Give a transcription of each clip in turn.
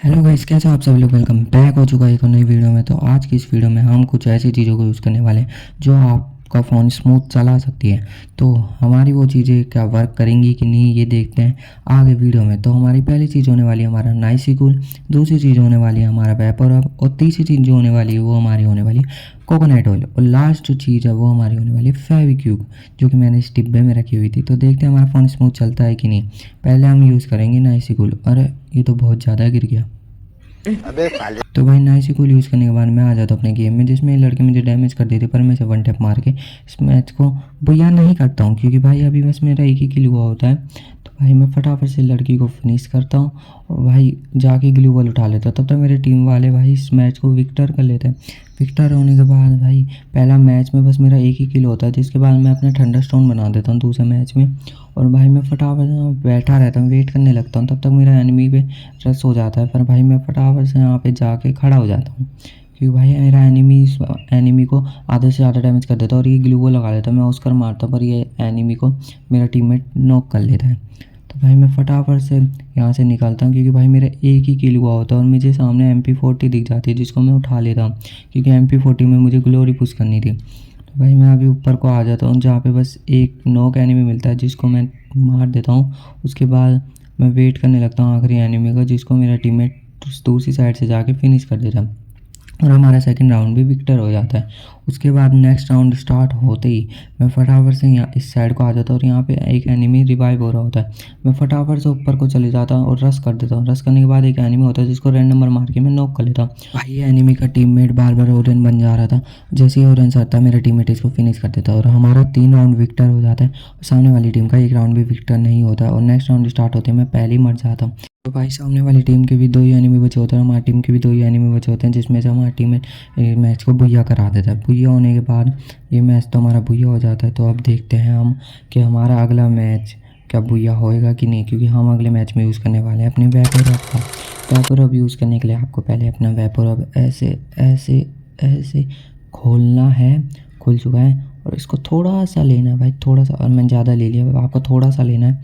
Hello guys, कैसे हो आप सभी लोग। वेलकम बैक हो चुका है एक और नई वीडियो में। तो आज की इस वीडियो में हम कुछ ऐसी चीज़ों को यूज़ करने वाले हैं जो आपका फ़ोन स्मूथ चला सकती है। तो हमारी वो चीज़ें क्या वर्क करेंगी कि नहीं, ये देखते हैं आगे वीडियो में। तो हमारी पहली चीज़ होने वाली है हमारा नाइसिकूल, दूसरी चीज़ होने वाली है हमारा वेपोरब, और तीसरी चीज़ जो होने वाली है वो हमारी होने वाली है कोकोनट ऑयल, और लास्ट जो चीज़ है वो हमारी होने वाली है फेविक्विक, जो कि मैंने इस डिब्बे में रखी हुई थी। तो देखते हैं हमारा फ़ोन स्मूथ चलता है कि नहीं। पहले हम यूज़ करेंगे नाइसिकूल। अरे ये तो बहुत ज़्यादा गिर गया। अबे साले। तो भाई नाइसिकूल यूज़ करने के बाद मैं आ जाता हूँ अपने गेम में, जिसमें ये लड़के मुझे डैमेज कर देते, पर मैं इसे वन टैप मार के इस मैच को बुया नहीं करता हूँ, क्योंकि भाई अभी बस मेरा एक ही किल हुआ होता है। तो भाई मैं फटाफट से लड़की को फिनिश करता हूँ और भाई जाके ग्लू वॉल उठा लेता हूँ। तब तक मेरे टीम वाले भाई इस मैच को विक्टर कर लेते हैं। विक्टर होने के बाद भाई पहला मैच में बस मेरा एक ही किल होता है, जिसके बाद मैं अपना ठंडा स्टोन बना देता हूँ दूसरे मैच में। और भाई मैं फटाफट बैठा रहता हूँ, वेट करने लगता हूँ। तब तक मेरा एनिमी पे रस हो जाता है, पर भाई मैं फटाफट से यहाँ पे जाके खड़ा हो जाता हूँ, क्योंकि भाई मेरा एनिमी को आधे से ज़्यादा डैमेज कर देता है। और ये ग्लू वो लगा लेता है, मैं उसकर मारता हूँ, पर ये एनिमी को मेरा टीममेट नॉक कर लेता है। तो भाई मैं फटाफट से यहाँ से निकलता हूँ, क्योंकि भाई मेरा एक ही किल हुआ होता है और मुझे सामने MP40 दिख जाती है, जिसको मैं उठा लेता हूँ, क्योंकि MP40 में मुझे ग्लोरी पुश करनी थी। तो भाई मैं अभी ऊपर को आ जाता हूँ, जहाँ पे बस एक नॉक एनिमी मिलता है, जिसको मैं मार देता हूँ। उसके बाद मैं वेट करने लगता हूँ आखिरी एनिमी का, जिसको मेरा टीममेट दूसरी साइड से जाके फिनिश कर देता है, और हमारा सेकंड राउंड भी विक्टर हो जाता है। उसके बाद नेक्स्ट राउंड स्टार्ट होते ही मैं फटाफट से यहाँ इस साइड को आ जाता हूँ, और यहाँ पे एक एनिमी रिवाइव हो रहा होता है। मैं फटाफट से ऊपर को चले जाता हूँ और रश कर देता हूँ। रश करने के बाद एक एनिमी होता है, जिसको रैंडम नंबर मार के मैं नॉक कर लेता हूँ। भाई ये एनिमी का टीममेट बार बार ओरेन बन जा रहा था। जैसे ही ओरेन सरता मेरा टीममेट इसको फिनिश कर देता है, और हमारा 3 राउंड विक्टर हो जाता है। और सामने वाली टीम का एक राउंड भी विक्टर नहीं होता है, और नेक्स्ट राउंड स्टार्ट होते हैं मैं पहले ही मर जाता हूँ। तो भाई सामने वाली टीम के भी 2 ही एनिमी बचे होते हैं, हमारी टीम के भी 2 ही एनिमी बचे होते हैं, जिसमें से हमारी टीम में मैच को बुया करा देता है। बुया होने के बाद ये मैच तो हमारा बुया हो जाता है। तो अब देखते हैं हम कि हमारा अगला मैच क्या बुया होएगा कि नहीं, क्योंकि हम अगले मैच में यूज़ करने वाले हैं अपने वेपोरब का। वेपोरब यूज़ करने के लिए आपको पहले अपना वेपोरब ऐसे ऐसे ऐसे खोलना है। खुल चुका है, और इसको थोड़ा सा लेना है भाई, थोड़ा सा, और मैंने ज़्यादा ले लिया। आपको थोड़ा सा लेना है,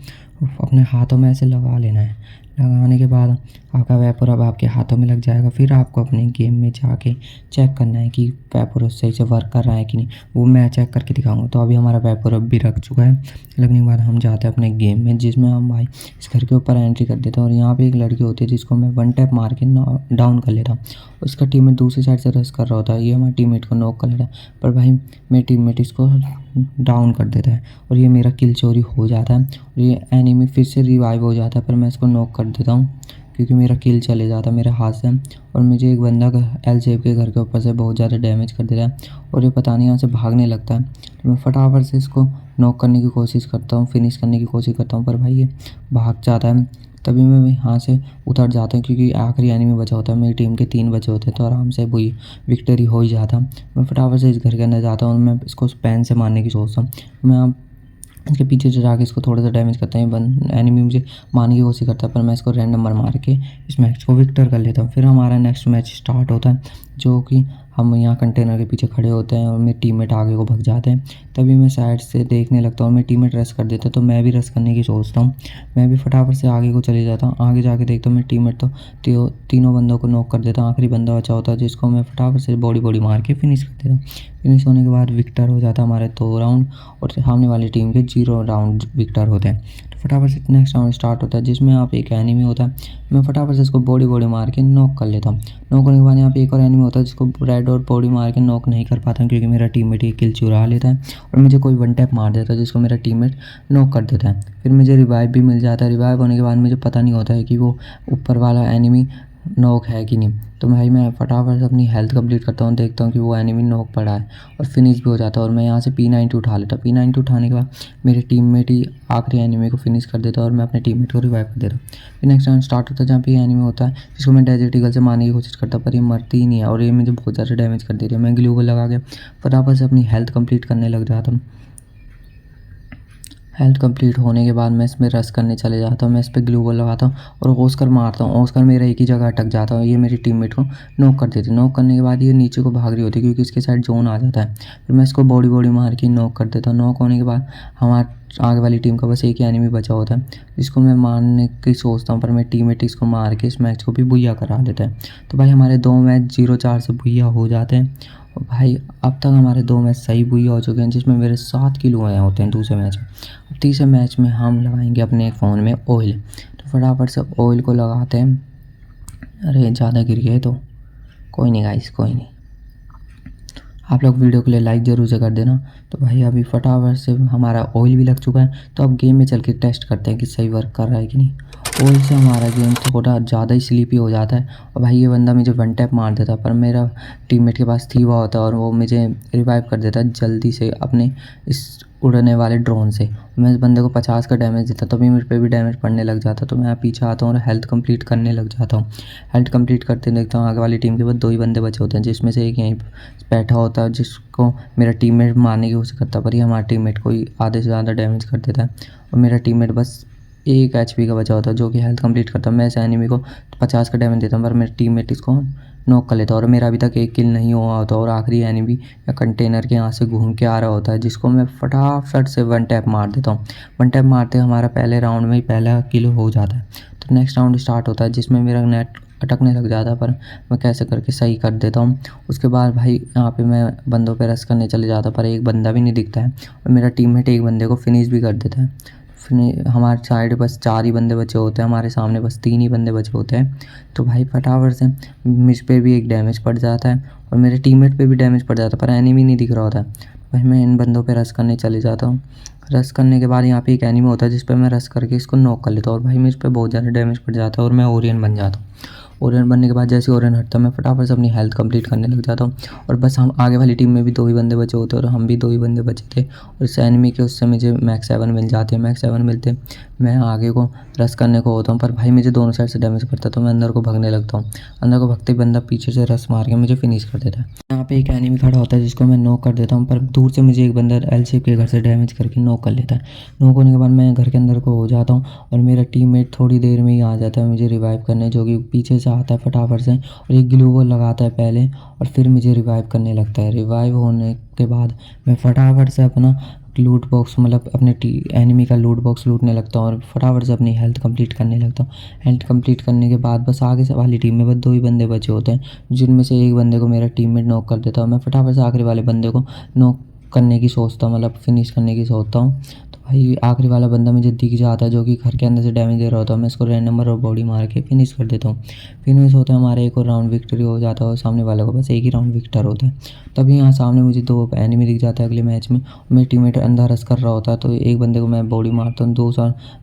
अपने हाथों में ऐसे लगा लेना है। लगाने के बाद आपका वेपोरब आपके हाथों में लग जाएगा। फिर आपको अपने गेम में जाके चेक करना है कि वेपोरब सही से वर्क कर रहा है कि नहीं, वो मैं चेक करके दिखाऊंगा। तो अभी हमारा वेपोरब भी रख चुका है। लगने के बाद हम जाते हैं अपने गेम में, जिसमें हम भाई इस घर के ऊपर एंट्री कर देते हैं। और यहाँ पे एक लड़की होती है, जिसको मैं वन टैप मार के डाउन कर लेता हूँ। उसका टीममेट दूसरी साइड से रश कर रहा होता है, ये हमारे टीममेट को नॉक कर लेता है, पर भाई मेरे टीममेट इसको डाउन कर देता है, और ये मेरा किल चोरी हो जाता है। और ये एनिमी फिर से रिवाइव हो जाता है, पर मैं इसको नॉक कर देता हूँ, क्योंकि मेरा किल चले जाता है मेरे हाथ से। और मुझे एक बंदा एल शेप के घर के ऊपर से बहुत ज़्यादा डैमेज कर देता है, और ये पता नहीं यहाँ से भागने लगता है। तो मैं फटाफट से इसको नॉक करने की कोशिश करता हूँ, फिनिश करने की कोशिश करता हूँ, पर भाई ये भाग जाता है। तभी मैं यहाँ से उतर जाता हूँ, क्योंकि आखिरी एनिमी बचा होता है। मेरी टीम के 3 बचे होते हैं, तो आराम से वही विक्टरी हो ही जाता। मैं फटाफट से इस घर के अंदर जाता हूँ, और मैं इसको पेन से मारने की सोचता हूँ। मैं इसके पीछे से जाके इसको थोड़ा सा डैमेज करता है। एनिमी मुझे मारने की कोशिश करता है, पर मैं इसको रैंडम मार के इस मैच को विक्टर कर लेता हूँ। फिर हमारा नेक्स्ट मैच स्टार्ट होता है, जो कि हम यहाँ कंटेनर के पीछे खड़े होते हैं, और मेरे टीममेट आगे को भग जाते हैं। तभी मैं साइड से देखने लगता हूँ, मेरे टीममेट रश कर देते हैं, तो मैं भी रश करने की सोचता हूँ। मैं भी फटाफट से आगे को चले जाता हूँ। आगे जाके देखता हूँ मेरे टीममेट तो तीनों बंदों को नॉक कर देता हूँ। आखिरी बंदा बचा होता है, जिसको मैं फटाफट से बॉडी मार के फिनिश कर देता हूँ। फिनिश होने के बाद विक्टर हो जाता है हमारे 2 राउंड, और सामने वाली टीम के 0 राउंड विक्टर होते हैं। तो फटाफट से नेक्स्ट राउंड स्टार्ट होता है, जिसमें आप एक एनिमी होता है। मैं फटाफट से इसको बॉडी मार के नॉक कर लेता हूँ। नॉक होने के बाद यहाँ पे एक और एनिमी होता है, जिसको रेड और बॉडी मार के नॉक नहीं कर पाता हूँ, क्योंकि मेरा टीममेट ये किल चुरा लेता है, और मुझे कोई वन टैप मार देता है, जिसको मेरा टीममेट नॉक कर देता है। फिर मुझे रिवाइव भी मिल जाता है। रिवाइव होने के बाद मुझे पता नहीं होता है कि वो ऊपर वाला एनिमी नॉक है कि नहीं। तो मैं फटाफट से अपनी हेल्थ कंप्लीट करता हूँ, देखता हूँ कि वो एनिमी नॉक पड़ा है, और फिनिश भी हो जाता है। और मैं यहाँ से P90 उठा लेता हूँ। P90 उठाने के बाद मेरे टीममेट ही आखिरी एनिमी को फिनिश कर देता है, और मैं अपने टीममेट को रिवाइव कर देता हूँ। फिर नेक्स्ट राउंड स्टार्ट होता है, जहाँ पे एनिमी होता है, जिसको मैं डेजर्ट ईगल से मारने की कोशिश करता, पर ये मरती ही नहीं है, और ये मुझे बहुत ज़्यादा डैमेज कर दे रही है। मैं ग्लू वॉल लगा के फटाफट से अपनी हेल्थ कंप्लीट करने लग जाता हूँ। हेल्थ कंप्लीट होने के बाद मैं इसमें रश करने चले जाता हूँ। मैं इस पर ग्लू वॉल लगाता हूँ और ओस्कर मारता हूँ। ओस्कर मेरा एक ही जगह अटक जाता है, ये मेरी टीममेट को नॉक कर देती है। नॉक करने के बाद ये नीचे को भाग रही होती है, क्योंकि इसके साइड जोन आ जाता है। फिर मैं इसको बॉडी मार के नॉक कर देता हूँ। नॉक होने के बाद हमारा आगे वाली टीम का बस एक ही एनिमी बचा होता है, जिसको मैं मारने की सोचता हूँ, पर मेरे टीममेट इसको मार के इस मैच को भी बुइया करा देता है। तो भाई हमारे 2 मैच 0-4 से बुइया हो जाते हैं। और भाई अब तक हमारे 2 मैच सही बुइया हो चुके हैं, जिसमें मेरे 7 किलो आए होते हैं दूसरे मैच में। अब तीसरे मैच में हम लगाएंगे अपने फ़ोन में ऑयल। तो फटाफट से ऑयल को लगाते हैं। अरे ज़्यादा गिर गए तो कोई नहीं गाइस, कोई नहीं। आप लोग वीडियो के लिए लाइक ज़रूर से कर देना। तो भाई अभी फटाफट से हमारा ऑयल भी लग चुका है। तो अब गेम में चल के टेस्ट करते हैं कि सही वर्क कर रहा है कि नहीं। ऑयल से हमारा गेम थोड़ा ज़्यादा ही स्लीपी हो जाता है। और भाई ये बंदा मुझे वन टैप मार देता है, पर मेरा टीममेट के पास थीवा होता है और वो मुझे रिवाइव कर देता है जल्दी से अपने इस उड़ने वाले ड्रोन से। मैं इस बंदे को 50 का डैमेज देता, तभी मेरे पे भी डैमेज पड़ने लग जाता। तो मैं पीछे आता हूँ और हेल्थ कंप्लीट करने लग जाता हूँ। हेल्थ कंप्लीट करते देखता हूँ आगे वाली टीम के बाद 2 ही बंदे बचे होते हैं, जिसमें से एक यहीं बैठा होता है जिसको मेरा टीममेट मारने की कोशिश करता है, पर ये हमारा टीममेट को ही आधे से ज़्यादा डैमेज कर देता है। और मेरा टीममेट बस 1 एचपी का बचा होता है, जो कि हेल्थ कंप्लीट करता है। मैं इस एनिमी को 50 का डैमेज देता हूँ, पर मेरा टीममेट इसको नॉक कर लेता है और मेरा अभी तक 1 किल नहीं हुआ होता। और आखिरी एनिमी या कंटेनर के यहाँ से घूम के आ रहा होता है, जिसको मैं फटाफट से वन टैप मार देता हूँ। वन टैप मारते हमारा पहले राउंड में ही पहला किल हो जाता है। तो नेक्स्ट राउंड स्टार्ट होता है, जिसमें मेरा नेट अटकने लग जाता है, पर मैं कैसे करके सही कर देता हूँ। उसके बाद भाई यहाँ पे मैं बंदों पे रश करने चले जाता, पर एक बंदा भी नहीं दिखता है और मेरा टीममेट एक बंदे को फिनिश भी कर देता है। हमारे साइड बस 4 ही बंदे बचे होते हैं, हमारे सामने बस 3 ही बंदे बचे होते हैं। तो भाई फटाफट से मुझ पे भी एक डैमेज पड़ जाता है और मेरे टीममेट पे भी डैमेज पड़ जाता है, पर एनिमी नहीं दिख रहा होता है। भाई मैं इन बंदों पे रश करने चले जाता हूँ। रश करने के बाद यहाँ पे एक एनिमी होता है, जिस पे मैं रश करके इसको नॉक कर लेता हूँ और भाई मुझ पे बहुत ज़्यादा डैमेज पड़ जाता है और मैं ओरियन बन जाता हूँ। ओरियन बनने के बाद जैसे ओरियन हटता है, मैं फटाफट से अपनी हेल्थ कंप्लीट करने लग जाता हूँ। और बस हम आगे वाली टीम में भी 2 ही बंदे बचे होते हैं और हम भी 2 ही बंदे बचे थे। और इस एनिमी के उससे मुझे मैक्स 7 मिल जाते हैं। मैक्स 7 मिलते मैं आगे को रश करने को होता हूँ, पर भाई मुझे दोनों साइड से डैमेज करता है, तो मैं अंदर को भागने लगता हूँ। अंदर को भागते ही बंदा पीछे से रश मार के मुझे फिनिश कर देता है। यहाँ पे एक एनिमी खड़ा होता है, जिसको मैं नॉक कर देता हूँ, पर दूर से मुझे एक बंदा एल शेप के घर से डैमेज करके नॉक कर लेता है। नॉक होने के बाद मैं घर के अंदर को हो जाता हूँ और मेरा टीममेट थोड़ी देर में ही आ जाता है मुझे रिवाइव करने, जो कि पीछे से आता है फटाफट से और एक ग्लू वॉल लगाता है पहले और फिर मुझे रिवाइव करने लगता है। रिवाइव होने के बाद मैं फटाफट से अपना लूट बॉक्स मतलब अपने एनिमी का लूट बॉक्स लूटने लगता हूँ और फटाफट से अपनी हेल्थ कंप्लीट करने लगता हूँ। हेल्थ कंप्लीट करने के बाद बस आगे से वाली टीम में बस 2 ही बंदे बचे होते हैं, जिनमें से एक बंदे को मेरा टीममेट नॉक कर देता है। मैं फटाफट से आखिरी वाले बंदे को नॉक करने की सोचता हूँ, मतलब फिनिश करने की सोचता हूँ। तो भाई आखिरी वाला बंदा मुझे दिख जाता है, जो कि घर के अंदर से डैमेज दे रहा होता है। मैं इसको रैंडम और बॉडी मार के फिनिश कर देता हूँ। फिनिश होता है हमारा एक और राउंड विक्ट्री हो जाता है और सामने वाले को बस एक ही राउंड विक्टर होता है। तभी यहाँ सामने मुझे 2 एनिमी दिख जाता है अगले मैच में। मेरे टीममेट अंदर रश कर रहा होता है, तो एक बंदे को मैं बॉडी मारता हूँ।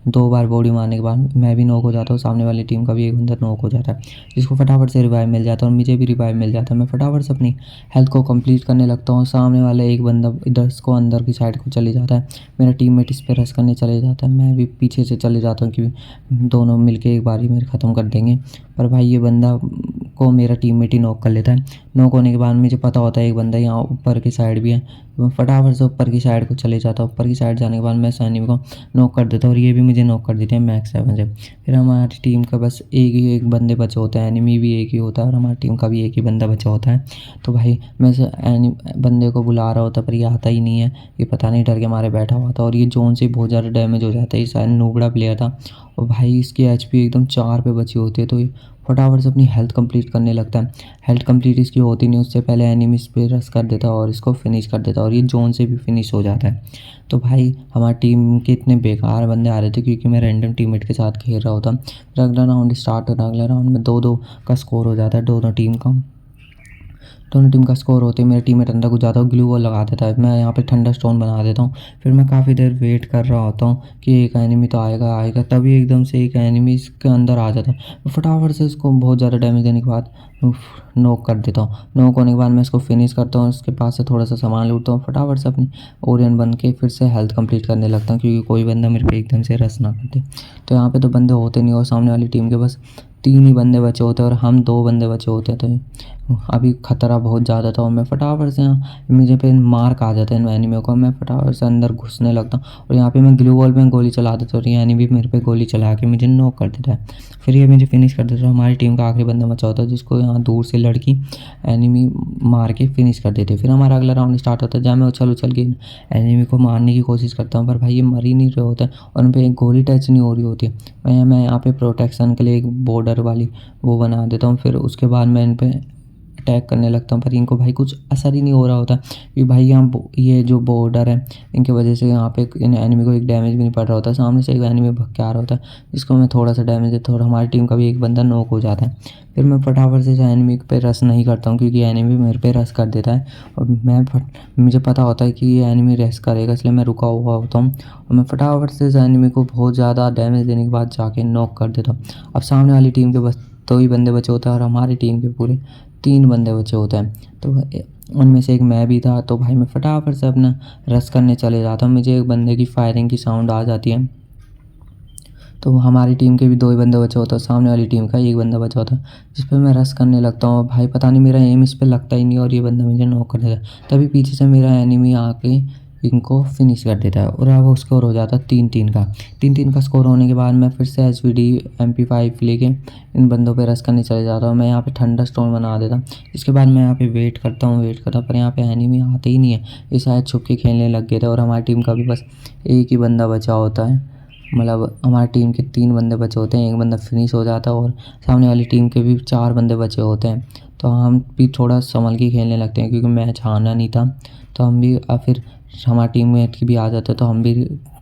2 बार बॉडी मारने के बाद मैं भी नॉक हो जाता हूँ। सामने वाली टीम का भी एक बंदा नॉक हो जाता है, जिसको फटाफट से रिवाइव मिल जाता है और मुझे भी रिवाइव मिल जाता है। मैं फटाफट से अपनी हेल्थ को कंप्लीट करने लगता हूँ। सामने वाला एक बंदा इधर को अंदर की साइड को चले जाता है, मेरा टीममेट इस पर रश करने चले जाता है। मैं भी पीछे से चले जाता हूँ कि दोनों मिलके एक बार ही मेरे ख़त्म कर देंगे, पर भाई ये बंदा को मेरा टीममेट ही नॉक कर लेता है। नॉक होने के बाद मुझे पता होता है एक बंदा यहाँ ऊपर की साइड भी है, तो मैं फटाफट से ऊपर की साइड को चले जाता हूँ। ऊपर की साइड जाने के बाद मैं सैनिक को नॉक कर देता हूँ और ये भी मुझे नॉक कर देते हैं मैक्स 7 से। फिर हमारी टीम का बस एक बंदे बचे होते हैं, एनिमी भी एक ही होता है और हमारी टीम का भी एक ही बंदा बचा होता है। तो भाई मैं बंदे को बुला रहा होता, पर ये आता ही नहीं है। ये पता नहीं डर के मारे बैठा हुआ था और ये जोन से बहुत ज़्यादा डैमेज हो जाता है। ये शायद नूबड़ा प्लेयर था और भाई इसकी एचपी एकदम 4 पे बची होती है, तो ये फटाफट से अपनी हेल्थ कंप्लीट करने लगता है। हेल्थ कंप्लीट इसकी होती नहीं, उससे पहले एनिमीज पे रश कर देता है और इसको फिनिश कर देता है और ये जोन से भी फिनिश हो जाता है। तो भाई हमारी टीम के इतने बेकार बंदे आ रहे थे, क्योंकि मैं रैंडम टीममेट के साथ खेल रहा होता। फिर अगला राउंड स्टार्ट होता है। अगले राउंड में 2-2 का स्कोर हो जाता है, दोनों टीम का स्कोर होते ही मेरे टीममेट अंदर को जाता हूँ, ग्लू वॉल लगा देता है। मैं यहाँ पे थंडर स्टोन बना देता हूँ। फिर मैं काफ़ी देर वेट कर रहा होता हूँ कि एक एनिमी तो आएगा, तभी एकदम से एक एनिमी इसके अंदर आ जाता है। फटाफट से इसको बहुत ज़्यादा डैमेज देने के बाद नॉक कर देता हूँ। नॉक होने के बाद मैं इसको फिनिश करता हूँ, उसके पास से थोड़ा सा सामान लूटता हूँ, फटाफट से अपनी ओरियन बन के फिर से हेल्थ कंप्लीट करने लगता हूँ, क्योंकि कोई बंदा मेरे पे एकदम से रश ना कर दे। तो यहाँ पे तो बंदे होते नहीं और सामने वाली टीम के बस 3 ही बंदे बचे होते हैं और हम 2 बंदे बचे होते हैं। तो अभी खतरा बहुत ज़्यादा था और मैं फटाफट से मुझे पे मार्क आ जाता है एनिमी को, मैं फटाफट से अंदर घुसने लगता हूँ और यहाँ पे मैं ग्लू वॉल में गोली चला देता हूँ और ये एनिमी मेरे पे गोली चला के मुझे नॉक कर देता है। फिर ये मुझे फिनिश कर देता है। हमारी टीम का आखिरी बंदा बचा होता है जिसको यहाँ दूर से लड़की एनिमी मार के फिनिश कर देते। फिर हमारा अगला राउंड स्टार्ट होता है जहाँ मैं उछल उछल के एनिमी को मारने की कोशिश करता हूँ, पर भाई ये मर ही नहीं रहे होते और उन पर एक गोली टच नहीं हो रही होती। मैं यहाँ पे प्रोटेक्शन के लिए एक बॉर्डर वाली वो बना देता हूँ, फिर उसके बाद मैं इन पर अटैक करने लगता हूँ, पर इनको भाई कुछ असर ही नहीं हो रहा होता कि भाई यहाँ ये जो बॉर्डर है इनकी वजह से यहाँ पे इन एनिमी को एक डैमेज भी नहीं पड़ रहा होता। सामने से एक एनिमी भग के आ रहा होता है जिसको मैं थोड़ा सा डैमेज देता हूँ और हमारी टीम का भी एक बंदा नॉक हो जाता है। फिर मैं फटाफट से एनिमी पे रश नहीं करता हूँ क्योंकि एनिमी मेरे पे रश कर देता है और मुझे पता होता है कि ये एनिमी रश करेगा, इसलिए मैं रुका हुआ होता हूँ और मैं फटाफट से इस एनिमी को बहुत ज़्यादा डैमेज देने के बाद जाके नॉक कर देता हूँ। अब सामने वाली टीम के बस 2 ही बंदे बचे होते हैं और हमारी टीम के पूरे 3 बंदे बचे होते हैं। तो उनमें से एक मैं भी था, तो भाई मैं फटाफट से अपना रश करने चले जाता हूँ। मुझे एक बंदे की फायरिंग की साउंड आ जाती है, तो हमारी टीम के भी 2 ही बंदे बचे होते हैं, सामने वाली टीम का 1 बंदा बचा होता है जिस पे मैं रश करने लगता हूँ। भाई पता नहीं मेरा एम इस पे लगता ही नहीं और ये बंदा मुझे नॉक कर देता है। तभी पीछे से मेरा एनिमी आके इनको फिनिश कर देता है और अब स्कोर हो जाता है 3-3 का। 3-3 का स्कोर होने के बाद मैं फिर से SVD MP5 लेके इन बंदों पे रश करने चले जाता हूँ। मैं यहाँ पे थंडर स्टॉर्म बना देता हूँ। इसके बाद मैं यहाँ पे वेट करता हूँ पर यहाँ पे एनिमी आते ही नहीं है, ये शायद छुप के खेलने लग गए थे और हमारी टीम का भी बस एक ही बंदा बचा होता है। मतलब हमारी टीम के 3 बंदे बचे होते हैं, 1 बंदा फिनिश हो जाता है और सामने वाली टीम के भी 4 बंदे बचे होते हैं। तो हम भी थोड़ा संभल के खेलने लगते हैं क्योंकि मैच हारना नहीं था। तो हम भी फिर हमारा टीममेट की भी आ जाता है तो हम भी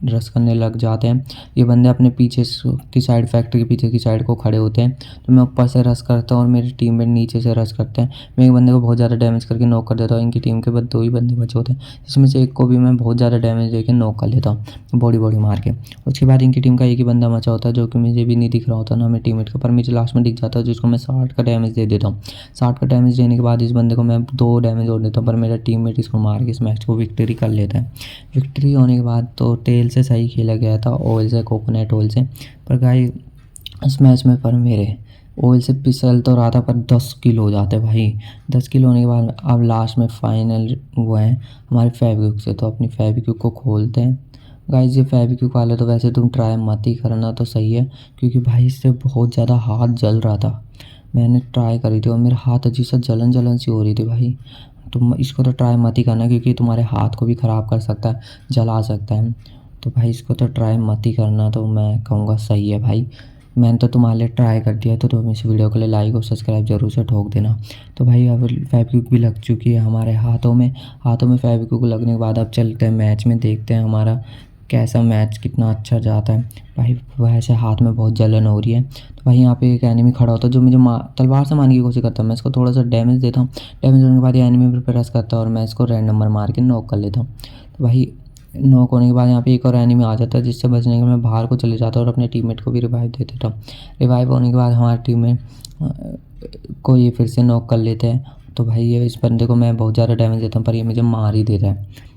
रश करने लग जाते हैं। ये बंदे अपने पीछे की साइड फैक्ट्री के पीछे की साइड को खड़े होते हैं, तो मैं ऊपर से रश करता हूँ और मेरे टीममेट नीचे से रश करते हैं। मैं एक बंदे को बहुत ज़्यादा डैमेज करके नॉक कर देता हूँ। इनकी टीम के बस 2 ही बंदे बचे होते हैं जिसमें से एक को भी मैं बहुत ज़्यादा डैमेज देके नॉक कर लेता हूँ बॉडी मार के। उसके बाद इनकी टीम का एक ही बंदा बचा होता है जो कि मुझे भी नहीं दिख रहा होता ना मेरे टीममेट का, पर मुझे लास्ट में दिख जाता है जिसको मैं 60 का डैमेज दे देता हूँ। 60 का डैमेज देने के बाद इस बंदे को मैं 2 डैमेज और देता हूँ, पर मेरा टीममेट इसको मार के इस मैच को विक्ट्री कर लेता है। विक्ट्री होने के बाद तो टेल से सही खेला गया था, ऑयल से, कोकोनट ऑयल से, पर गाइस इस मैच में पर मेरे ऑयल से पिसल तो रहा था पर 10 किल हो जाते भाई। 10 किल होने के बाद अब लास्ट में फाइनल वो है हमारे फेविक्विक से। तो अपनी फेविक्विक को खोलते हैं। गाइस ये फेविक्विक वाले तो वैसे तुम ट्राई मत ही करना तो सही है क्योंकि भाई इससे बहुत ज़्यादा हाथ जल रहा था। मैंने ट्राई करी थी और मेरा हाथ अजीब सा जलन सी हो रही थी भाई। तुम इसको तो ट्राई मत ही करना क्योंकि तुम्हारे हाथ को भी ख़राब कर सकता है, जला सकता है। तो भाई इसको तो ट्राई मत ही करना, तो मैं कहूँगा सही है भाई। मैंने तो तुम्हारे लिए ट्राई कर दिया तो तुम इस वीडियो के लिए लाइक और सब्सक्राइब जरूर से ठोक देना। तो भाई अब फेविक्विक भी लग चुकी है हमारे हाथों में फेविक्विक लगने के बाद अब चलते हैं मैच में, देखते हैं हमारा कैसा मैच कितना अच्छा जाता है। भाई वैसे हाथ में बहुत जलन हो रही है। तो भाई यहाँ पे एक एनिमी खड़ा होता है जो मुझे तलवार से मारने की कोशिश करता है। मैं इसको थोड़ा सा डैमेज देता हूँ, डैमेज होने के बाद ये एनिमी पर रश करता है और मैं इसको रैंडम नंबर मार के नॉक कर लेता हूँ। तो भाई नॉक होने के बाद यहाँ पे एक और एनिमी आ जाता है जिससे बचने के मैं बाहर को चले जाता हूँ और अपने टीममेट को भी रिवाइव दे देता हूँ। रिवाइव होने के बाद हमारी टीम में को ये फिर से नॉक कर लेते हैं। तो भाई ये इस बंदे को मैं बहुत ज़्यादा डैमेज देता हूँ पर ये मुझे मार ही देता है।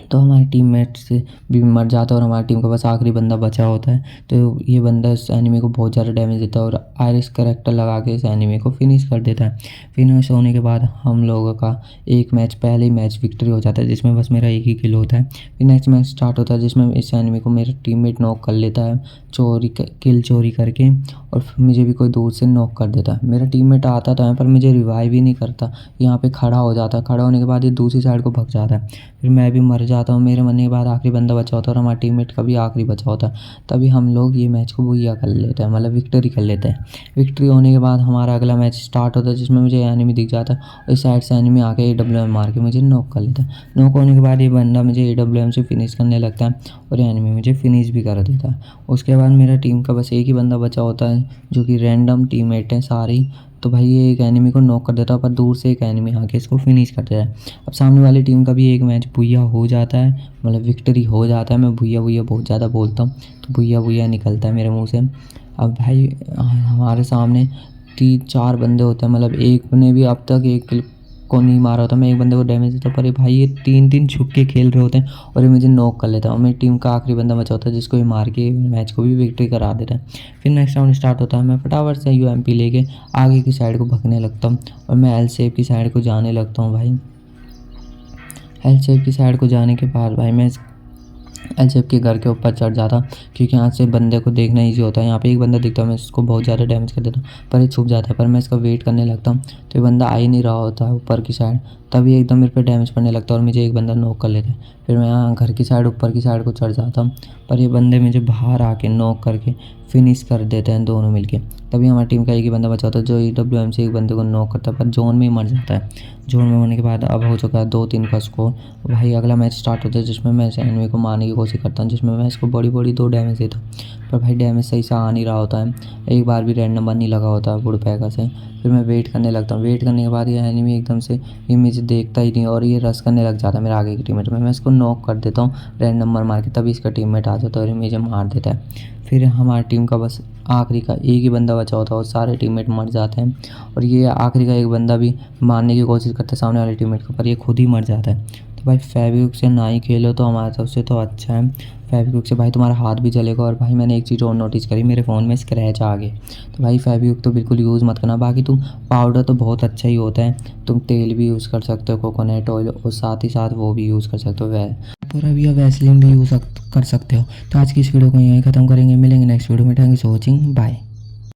तो हमारे टीममेट से भी मर जाता है और हमारी टीम का बस आखिरी बंदा बचा होता है। तो ये बंदा इस एनिमी को बहुत ज़्यादा डैमेज देता है और आयरिस कैरेक्टर लगा के इस एनिमी को फिनिश कर देता है। फिनिश होने के बाद हम लोगों का एक मैच पहले ही मैच विक्ट्री हो जाता है जिसमें बस मेरा एक ही किल होता है। फिर नेक्स्ट मैच स्टार्ट होता है जिसमें इस एनिमी को मेरा टीममेट नॉक कर लेता है किल चोरी करके और फिर मुझे भी कोई दूर से नॉक कर देता है। मेरा टीममेट आता तो है पर मुझे रिवाइव ही नहीं करता, यहाँ पे खड़ा हो जाता है। खड़ा होने के बाद ये दूसरी साइड को भग जाता है, फिर मैं भी मर जाता हूँ। मेरे मरने के बाद आखिरी बंदा बचा होता है और हमारे टीममेट का भी आखिरी बचा होता है। तभी हम लोग ये मैच को बुइया कर लेते हैं, मतलब विक्ट्री कर लेते हैं। विक्ट्री होने के बाद हमारा अगला मैच स्टार्ट होता है जिसमें मुझे एनिमी दिख जाता है और इस साइड से एनिमी आके AWM मार के मुझे नॉक कर लेता है। नॉक होने के बाद ये बंदा मुझे AWM से फिनिश करने लगता है और एनिमी मुझे फिनिश भी कर देता है। उसके बाद मेरा टीम का बस एक ही बंदा बचा होता है जो कि रैंडम टीममेट है सारी। तो भाई ये एक एनिमी को नॉक कर देता है पर दूर से एक एनिमी आके इसको फिनिश कर देता है। अब सामने वाली टीम का भी एक मैच भुइया हो जाता है, मतलब विक्ट्री हो जाता है। मैं भुइया बहुत ज़्यादा बोलता हूँ तो भुइया निकलता है मेरे मुंह से। अब भाई हमारे सामने 3-4 बंदे होते हैं, मतलब एक ने भी अब तक एक किल को नहीं मारा होता, मैं एक बंदे को डैमेज देता, पर ये भाई ये 3-3 छुप के खेल रहे होते हैं और ये मुझे नॉक कर लेता है और मेरी टीम का आखिरी बंदा बचा होता है जिसको ये मार के मैच को भी विक्ट्री करा देता है। फिर नेक्स्ट राउंड स्टार्ट होता है, मैं फटाफट से यूएमपी लेके आगे की साइड को भगने लगता हूँ और मैं एल शेप की साइड को जाने लगता हूँ भाई। एल शेप की साइड को जाने के बाद भाई मैं एल शेप के घर के ऊपर चढ़ जाता क्योंकि यहाँ से बंदे को देखना ईजी होता है। यहाँ पे एक बंदा दिखता है, मैं इसको बहुत ज़्यादा डैमेज कर देता हूँ पर ये छुप जाता है, पर मैं इसका वेट करने लगता हूँ तो ये बंदा आ ही नहीं रहा होता है ऊपर की साइड, तभी एकदम मेरे पे डैमेज पड़ने लगता है और मुझे एक बंदा नॉक कर लेता है। फिर मैं यहाँ घर की साइड ऊपर की साइड को चढ़ जाता हूँ पर ये बंदे मुझे बाहर आके नॉक करके फिनिश कर देते हैं दोनों मिलके। तभी हमारी टीम का एक ही बंदा बचा होता है जो EWM से एक बंदे को नॉक करता है पर जोन में ही मर जाता है। जोन में मरने के बाद अब हो चुका है 2-3 का स्कोर। भाई अगला मैच स्टार्ट होता है जिसमें मैं इस एनिमी को मारने की कोशिश करता हूँ, जिसमें मैं इसको बड़ी 2 डैमेज देता हूँ पर भाई डैमेज सही से आ नहीं रहा होता है, एक बार भी रैंडम नंबर नहीं लगा होता है वुड पैकर से। फिर मैं वेट करने लगता हूँ, वेट करने के बाद ये एनिमी एकदम से ये मुझे देखता ही नहीं और ये रश करने लग जाता है मेरे आगे की टीममेट में। मैं इसको नॉक कर देता हूँ रैंडम नंबर मार के, तभी इसका टीममेट आ जाता है और ये मुझे मार देता है। फिर हमारी टीम का बस आखिरी का एक ही बंदा बचा होता है और सारे टीममेट मर जाते हैं और ये आखिरी का एक बंदा भी मारने की कोशिश करता है सामने वाले टीममेट को पर ये खुद ही मर जाता है। तो भाई फेविक्विक से ना ही खेलो तो हमारे तरफ से तो अच्छा है, फेविक्विक से भाई तुम्हारा हाथ भी जलेगा। और भाई मैंने एक चीज़ और नोटिस करी, मेरे फ़ोन में स्क्रैच आ गए, तो भाई फेविक्विक तो बिल्कुल यूज़ मत करना। बाकी तुम पाउडर तो बहुत अच्छा ही होता है, तुम तेल भी यूज़ कर सकते हो कोकोनट ऑयल और साथ ही साथ वो भी यूज़ कर सकते हो पर अभी या वैसलीन भी यूज़ कर सकते हो। तो आज की इस वीडियो को यहीं ख़त्म करेंगे, मिलेंगे नेक्स्ट वीडियो में। Thank you for watching, bye.